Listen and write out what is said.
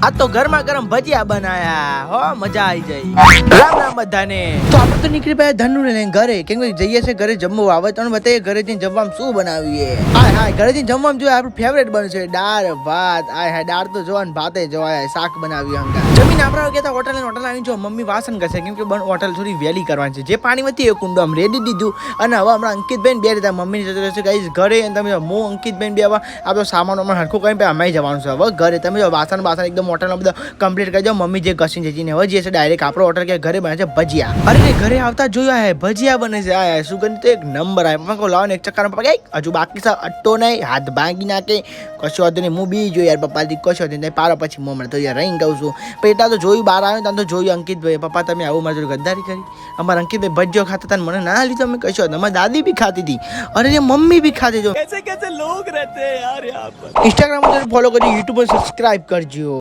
આ તો ગરમા ગરમ ભજીયા બનાયા હો, મજા આવી જાય. રામ રામ બધાને. તો આપણે તો નીકળી પડ્યા ધનુ ને લઈને ઘરે, કેમ કે જઈએ છે ઘરે જમવા. આવે તો બતાવીએ ઘરે જઈને જમવામાં શું બનાવીએ. હાય ઘરે જઈને જમવામાં જોઈએ આપણું ફેવરેટ બનશે દાળ ભાત. હાય દાળ તો જોવા ને ભાતે જોવાય, શાક બનાવી અંગા જમીન. આપણે કહેતા હોટલ આવી જો મમ્મી વાસણ કરશે, કેમ કે હોટલ થોડી વહેલી કરવાની છે. જે પાણી હતી એ કુંડો આમ રેડી દીધું. અને હવે હમણાં અંકિતભાઈ બે રીતે મમ્મીની જતો રહેશે ગાઈસ ઘરે. અને તમે હું અંકિતભાઈ બે આવા આપણો સામાન હરખું કરીને અમે જવાનું છે હવે ઘરે. તમે જો વાસણ એકદમ હોટલમાં બધા કમ્પ્લીટ કરી દો. મમ્મી જે ઘસીને જઈને હવે જે છે ડાયરેક્ટ આપણો ઓર્ડર કે ઘરે બને છે ભજીયા. અરે ઘરે આવતા જોયા હે ભજીયા બને છે. આ સુગંધ તો એક નંબર આવે. પપ્પા કહો લાવો ને એક ચક્કર પપ્પા કઈ હજુ બાકી છે અટ્ટો નહીં, હાથ ભાંગી નાખે કશો વાંધો નહીં. હું બી જોઈ યાર પપ્પાથી કશો વાંધો નહીં પારો પછી મોં તો યાર રહી કહું છું. પણ એટલા તો જોયું બહાર આવે ત્યાં તો જોયું અંકિતભાઈ પપ્પા તમે આવું મારી જોડે ગદ્દારી કરી. અમારા અંકિતભાઈ ભજીયો ખાતા હતા મને ના લીધો. અમે કશો અમારી દાદી બી ખાતી હતી અને મમ્મી બી ખાતી. જો કેસે કેસે લોગ રહેતે યાર યહાં પર. ઇન્સ્ટાગ્રામ પર ફોલો કરજો, યુટ્યુબ પર સબસ્ક્રાઇબ કરજો.